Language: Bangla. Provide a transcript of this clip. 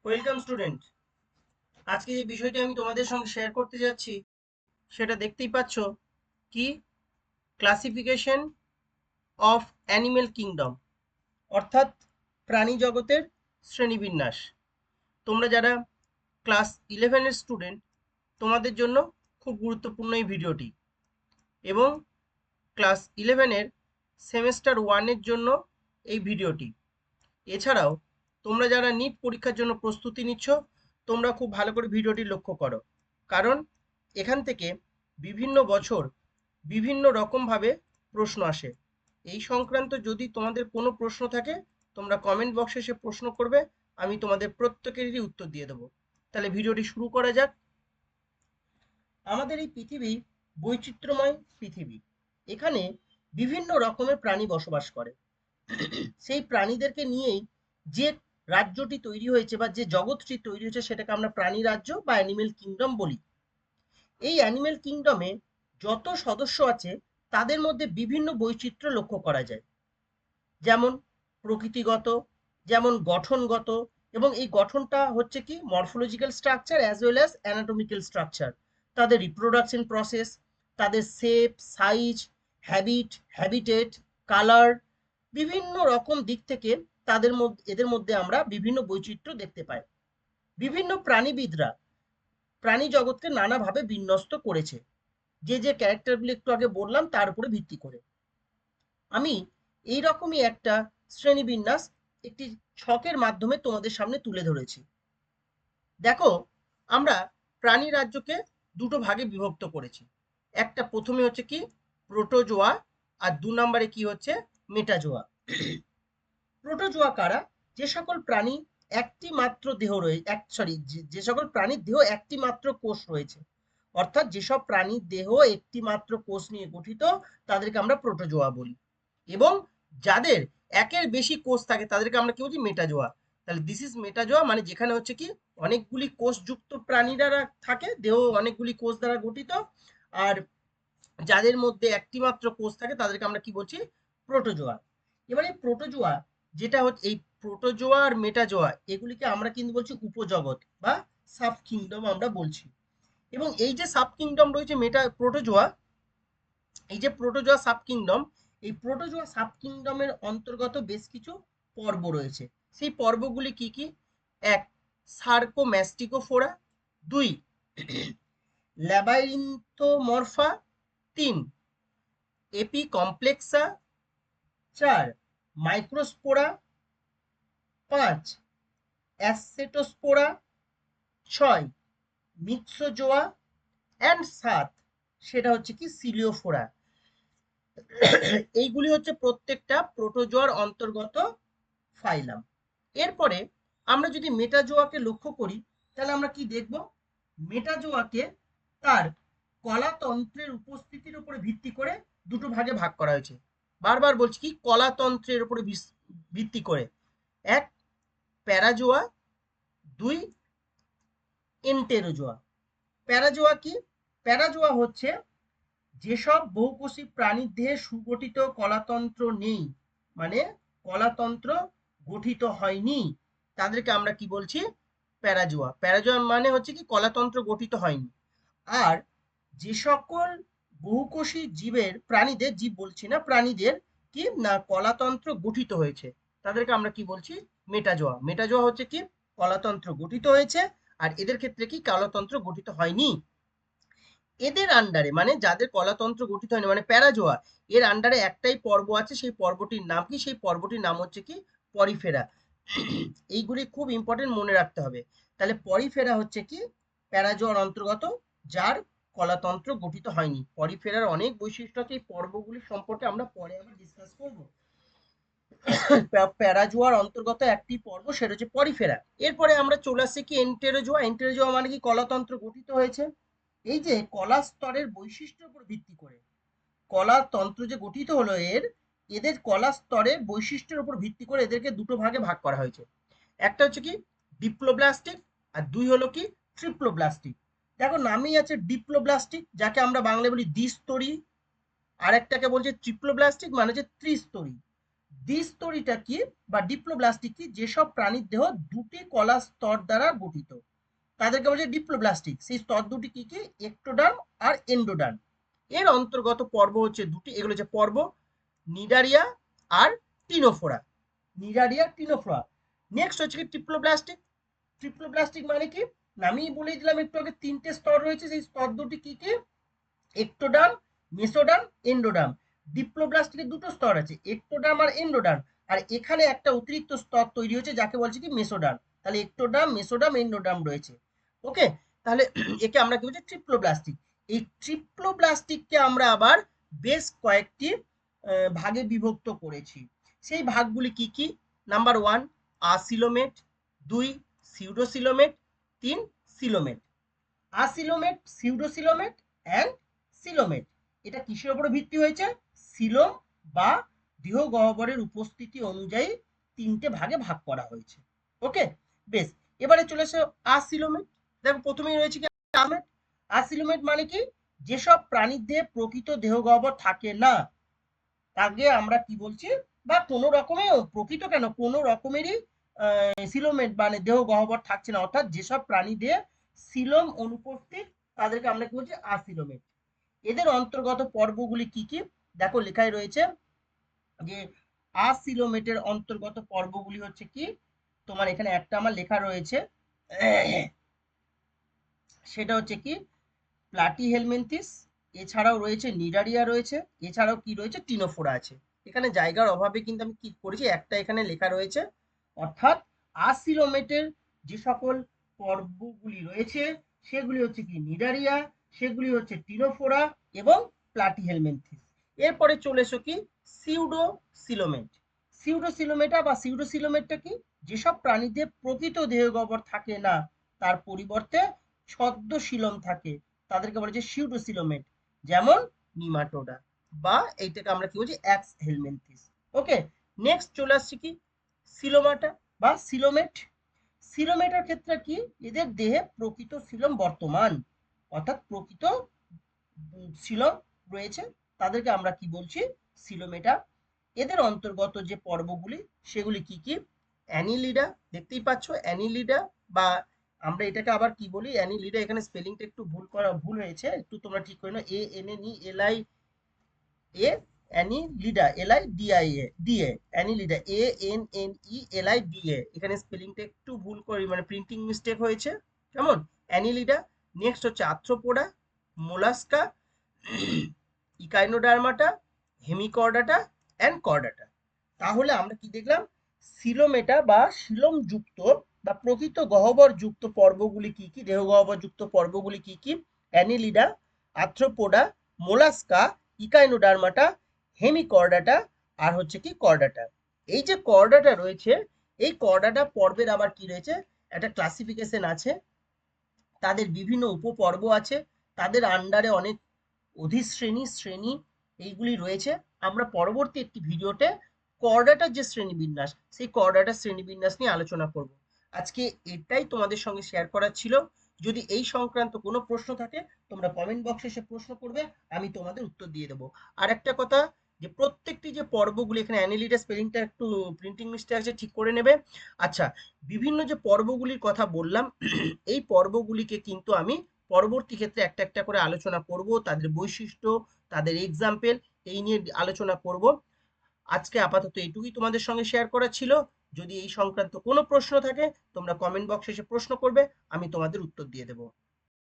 Welcome student. আজকে যে বিষয়টি আমি তোমাদের সঙ্গে শেয়ার করতে যাচ্ছি সেটা দেখতেই পাচ্ছ, কি ক্লাসিফিকেশন অফ অ্যানিমেল কিংডম, অর্থাৎ প্রাণী জগতের শ্রেণীবিন্যাস। তোমরা যারা ক্লাস 11-এর স্টুডেন্ট, তোমাদের জন্য খুব গুরুত্বপূর্ণ এই ভিডিওটি, এবং ক্লাস 11-এর সেমেস্টার 1-এর জন্য এই ভিডিওটি। এছাড়াও তোমরা যারা নিট পরীক্ষার জন্য প্রস্তুতি নিচ্ছ, তোমরা খুব ভালো করে ভিডিওটি লক্ষ্য করো, কারণ এখান থেকে বিভিন্ন বছর বিভিন্ন রকমভাবে প্রশ্ন আসে। এই সংক্রান্ত যদি তোমাদের কোনো প্রশ্ন থাকে, তোমরা কমেন্ট বক্সে এসে প্রশ্ন করবে, আমি তোমাদের প্রত্যেকেরই উত্তর দিয়ে দেবো। তাহলে ভিডিওটি শুরু করা যাক। আমাদের এই পৃথিবী বৈচিত্র্যময় পৃথিবী। এখানে বিভিন্ন রকমের প্রাণী বসবাস করে। সেই প্রাণীদেরকে নিয়েই যে রাজ্যটি তৈরি হয়েছে বা যে জগৎটি তৈরি হয়েছে সেটাকে আমরা প্রাণী রাজ্য বা অ্যানিমেল কিংডম বলি। এই অ্যানিমেল কিংডমে যত সদস্য আছে তাদের মধ্যে বিভিন্ন বৈচিত্র্য লক্ষ্য করা যায়, যেমন প্রকৃতিগত, যেমন গঠনগত, এবং এই গঠনটা হচ্ছে কি morphological structure as well as anatomical structure. তাদের রিপ্রোডাকশন প্রসেস, তাদের শেপ, সাইজ, হ্যাবিটেট, কালার, বিভিন্ন রকম দিক থেকে এদের মধ্যে আমরা বিভিন্ন বৈচিত্র্য দেখতে পাই। বিভিন্ন প্রাণীবিদরা প্রাণী জগৎকে নানাভাবে বিন্যস্ত করেছে, যে যে ক্যারেক্টারগুলো একটু আগে বললাম তার উপরে ভিত্তি করে। আমি এইরকমই একটা শ্রেণীবিন্যাস একটি ছকের মাধ্যমে তোমাদের সামনে তুলে ধরেছি। দেখো, আমরা প্রাণী রাজ্যকে দুটো ভাগে বিভক্ত করেছি। একটা প্রথমে হচ্ছে কি প্রোটোজোয়া, আর 2 নম্বরে কি হচ্ছে মেটাজোয়া। প্রোটোজোয়া কারা? যে সকল প্রাণী একটি মাত্র দেহ রয়েছে, যে সকল প্রাণীর দেহ একটি মাত্র কোষ রয়েছে, অর্থাৎ যেসব প্রাণীর দেহ একটি মাত্র কোষ নিয়ে গঠিত, তাদেরকে আমরা প্রোটোজোয়া বলি। এবং যাদের একের বেশি কোষ থাকে তাদেরকে আমরা কি বলছি মেটাজোয়া। তাহলে দিস ইজ মেটাজোয়া, মানে যেখানে হচ্ছে কি অনেকগুলি কোষযুক্ত প্রাণীরা থাকে, দেহ অনেকগুলি কোষ দ্বারা গঠিত, আর যাদের মধ্যে একটি মাত্র কোষ থাকে তাদেরকে আমরা কি বলছি প্রোটোজোয়া। এবারে প্রোটোজোয়া যেটা হচ্ছে, এই প্রোটোজোয়া আর মেটাজোয়া এগুলিকে আমরা কিন্তু বলছি উপজগৎ বা সাব কিংডম আমরা বলছি। এবং এই যে সাব কিংডম রয়েছে প্রোটোজোয়া, এই যে প্রোটোজোয়া সাব কিংডম, এই প্রোটোজোয়া সাব কিংডমের অন্তর্গত বেশ কিছু পর্ব রয়েছে। সেই পর্বগুলি কি কি? এক, সার্কোম্যাস্টিকোফোরা। 2, ল্যাবাইরিন্থোমরফা। 3, এপিকমপ্লেক্সা। 4, মাইক্রোস্পোরা। 5, অ্যাসেটোস্পোরা। 6, মিক্সোজোয়া। অ্যান্ড 7, সেটা হচ্ছে কি সিলিওফোরা। এইগুলি হচ্ছে প্রত্যেকটা প্রোটোজোয়ার অন্তর্গত ফাইলাম। এরপরে আমরা যদি মেটাজোয়াকে লক্ষ্য করি, তাহলে আমরা কি দেখব? মেটাজোয়াকে তার কলাতন্ত্রের উপস্থিতির উপরে ভিত্তি করে দুটো ভাগে ভাগ করা হয়েছে। বারবার বলছি কি কলাতন্ত্রের উপরে ভিত্তি করে। এক, প্যারাজোয়া। 2, এন্টেরোজোয়া। প্যারাজোয়া কি? প্যারাজোয়া হচ্ছে যেসব বহুকোষী প্রাণীর দেহে সুগঠিত কলাতন্ত্র নেই, মানে কলাতন্ত্র গঠিত হয়নি, তাদেরকে আমরা কি বলছি প্যারাজোয়া। প্যারাজোয়া মানে হচ্ছে কি কলাতন্ত্র গঠিত হয়নি। আর যে সকল বহুকোষী প্রাণীদের, জীব বলছি না, প্রাণীদের কি না কলাতন্ত্র গঠিত হয়েছে, তাদেরকে আমরা কি বলছি মেটাজোয়া। মেটাজোয়া হচ্ছে কি কলাতন্ত্র গঠিত হয়েছে, আর এদের ক্ষেত্রে কি কলাতন্ত্র গঠিত হয়নি। এদের আন্ডারে, মানে যাদের কলাতন্ত্র গঠিত হয়নি, মানে প্যারাজোয়া, এর আন্ডারে একটাই পর্ব আছে। সেই পর্বটির নাম কি? সেই পর্বটির নাম হচ্ছে কি পরিফেরা। এইগুলি খুব ইম্পর্টেন্ট, মনে রাখতে হবে। তাহলে পরিফেরা হচ্ছে কি প্যারাজোয়ার অন্তর্গত, যার কলাতন্ত্র গঠিত হয়নি। পরিফেরার অনেক বৈশিষ্ট্য আছে, এই পর্বগুলি সম্পর্কে আমরা পরে আবার ডিসকাস করব। প্যারাজোয়ার অন্তর্গত একটি পর্ব, সেটা হচ্ছে পরিফেরা। এরপরে আমরা চলে আসছি কি এন্টেরোজোয়া। এন্টেরোজোয়া মানে কি কলাতন্ত্র গঠিত হয়েছে। এই যে কলা স্তরের বৈশিষ্ট্যের উপর ভিত্তি করে কলাতন্ত্র যে গঠিত হলো, এদের কলা স্তরের বৈশিষ্ট্যের উপর ভিত্তি করে এদেরকে দুটো ভাগে ভাগ করা হয়েছে। একটা হচ্ছে কি ডিপ্লোব্লাস্টিক, আর 2 হলো কি ট্রিপ্লোব্লাস্টিক। দেখো নামেই আছে ডিপ্লোব্লাস্টিক, যাকে আমরা বাংলায় বলি দ্বিস্তরী। আর একটাকে বলছে ট্রিপ্লোব্লাস্টিক, মানে হচ্ছে ত্রিস্তরী। দ্বিস্তরিটা কি বা ডিপ্লোব্লাস্টিক কি? যেসব প্রাণীর দেহ দুটি কলা স্তর দ্বারা গঠিত তাদেরকে বলছে ডিপ্লোব্লাস্টিক। সেই স্তর দুটি কি কি? একটোডার্ম আর এন্ডোডার্ম। এর অন্তর্গত পর্ব হচ্ছে দুটি, এগুলো হচ্ছে পর্ব নিডারিয়া আর টিনোফোরা। Cnidaria ctenophora. নেক্সট হচ্ছে কি ট্রিপ্লোব্লাস্টিক। ট্রিপ্লোব্লাস্টিক মানে কি? আমি বলে দিলাম একটু আগে, তিনটে স্তর রয়েছে, সেই স্তর দুটি কি কি? Ectoderm, mesoderm, endoderm. ডিপ্লোব্লাস্টিকের দুটো স্তর আছে, একটোডার্ম আর এন্ডোডার্ম। আর এখানে একটা অতিরিক্ত স্তর তৈরি হচ্ছে যাকে বলছে কি মেসোডার্ম। তাহলে একটোডার্ম, মেসোডার্ম, এন্ডোডার্ম রয়েছে। ওকে, তাহলে একে আমরা কি বলছি? ট্রিপ্লোব্লাস্টিক। এই ট্রিপ্লোব্লাস্টিককে আমরা আবার বেশ কয়েকটি ভাগে বিভক্ত করেছি। সেই ভাগগুলি কি কি? Number 1 acoelomate, 2 pseudocoelomate, 3 coelomate. Acoelomate, pseudocoelomate and coelomate. এটা কিসের উপরে ভিত্তি হয়েছে? সিলোম বা দেহ গহ্বরের উপস্থিতি অনুযায়ী তিনটে ভাগে ভাগ করা হয়েছে। ওকে, বেশ। এবারে চলে আসে আসিলোমেট। দেখো প্রথমেই রয়েছে কি আসিলোমেট। আসিলোমেট মানে কি? যেসব প্রাণীর দেহে প্রকৃত দেহ গহ্বর থাকে না তাকে আমরা কি বলছি? বা কোনো রকমের, প্রকৃত কেন, কোনো রকমেরই সিলোমেট মানে দেহ গহ্বর থাকছে না, অর্থাৎ যেসব প্রাণী দেহে সিলোম অনুপস্থিত তাদেরকে আমরা কি বলছি? আসিলোমেট। এদের অন্তর্গত পর্বগুলি কি কি? দেখো লেখায় রয়েছে যে আসিলোমেটের অন্তর্গত পর্বগুলি হচ্ছে কি? তোমার এখানে একটা আমার লেখা রয়েছে, সেটা হচ্ছে কি প্লাটিহেলমিনথিস, এছাড়াও রয়েছে নিডারিয়া রয়েছে, এছাড়াও কি রয়েছে? টিনোফোরা আছে। এখানে জায়গার অভাবে কিন্তু আমি কি করেছি, একটা এখানে লেখা রয়েছে। অর্থাৎ আসিলোমেটের যে সকল পর্বগুলি রয়েছে সেগুলি হচ্ছে কি নিডারিয়া, সেগুলি হচ্ছে টিনোফোরা এবং প্লাটিহেলমিনথিস। এরপরে চলে এসো কি সিউডোসিলোমেট। সিউডোসিলোমেটা বা সিউডোসিলোমেটটা কি? যেসব প্রাণীতে প্রকৃত দেহগহ্বর থাকে না, তার পরিবর্তে ছদ্মশিলম থাকে, তাদেরকে বলে যে সিউডোসিলোমেট। যেমন নিমাটোডা বা এইটাকে আমরা কি বলছি? অ্যাক্স হেলমিনথিস। ওকে, নেক্সট চলে আসছে কি সিলোমাটা বা সিলোমেট। সিলোমেটার ক্ষেত্রে কি? এদের দেহে প্রকৃত সিলোম বর্তমান, অর্থাৎ প্রকৃত সিলোম রয়েছে, তাদেরকে আমরা কি বলছি? সিলোমেটা। এদের অন্তর্গত যে পর্বগুলি সেগুলি কি কি? অ্যানিলিডা, দেখতেই পাচ্ছ অ্যানিলিডা, বা আমরা এটাকে আবার কি বলি? অ্যানিলিডা। এখানে স্পেলিংটা একটু ভুল হয়েছে, একটু তোমরা ঠিক করে নাও। ANNELI, এ অ্যানিলিডা, LIDIA অ্যানিলিডা, ANNELIDA। এখানে স্পেলিংটা একটু ভুল করে, মানে প্রিন্টিং মিস্টেক হয়েছে। কেমন? অ্যানিলিডা। নেক্সট হচ্ছে Arthropoda, Mollusca, Echinodermata, Hemichordata and Chordata. তাহলে আমরা কি দেখলাম? সিলোমেটা বা শিলম যুক্ত বা প্রকৃত গহ্বর যুক্ত পর্বগুলি কি কি? দেহ গহ্বর যুক্ত পর্বগুলি কি কি? Annelida, arthropoda, Mollusca, Echinodermata, Hemichordata আর হচ্ছে কি কর্ডাটা। এই যে কর্ডাটা রয়েছে, এই কর্ডাটা পর্বের আবার কি রয়েছে? একটা ক্লাসিফিকেশন আছে, তাদের বিভিন্ন উপপর্ব আছে, তাদের আন্ডারে অনেক অধিশ্রেণী, শ্রেণী এইগুলি রয়েছে। আমরা পরবর্তী একটি ভিডিওতে কর্ডাটার যে শ্রেণীবিন্যাস, সেই কর্ডাটার শ্রেণীবিন্যাস নিয়ে আলোচনা করব। আজকে এটাই তোমাদের সঙ্গে শেয়ার করার ছিল। যদি এই সংক্রান্ত কোনো প্রশ্ন থাকে তোমরা কমেন্ট বক্সে এসে প্রশ্ন করবে, আমি তোমাদের উত্তর দিয়ে দেবো। আর একটা কথা, যে প্রত্যেকটি যে পর্বগুলি, এখানে অ্যানিলিডা স্পেলিংটা একটু প্রিন্টিং মিস্টেক আছে, ঠিক করে নেবে। আচ্ছা, বিভিন্ন যে পর্বগুলির কথা বললাম, এই পর্বগুলিকে কিন্তু আমি পরবর্তী ক্ষেত্রে একটা একটা করে আলোচনা করব, তাদের বৈশিষ্ট্য, তাদের এক্সাম্পল, এই নিয়ে আলোচনা করব। আজকে আপাতত এইটুকুই তোমাদের সঙ্গে শেয়ার করা ছিল। যদি এই সংক্রান্ত কোনো প্রশ্ন থাকে তোমরা কমেন্ট বক্সে এসে প্রশ্ন করবে, আমি তোমাদের উত্তর দিয়ে দেবো।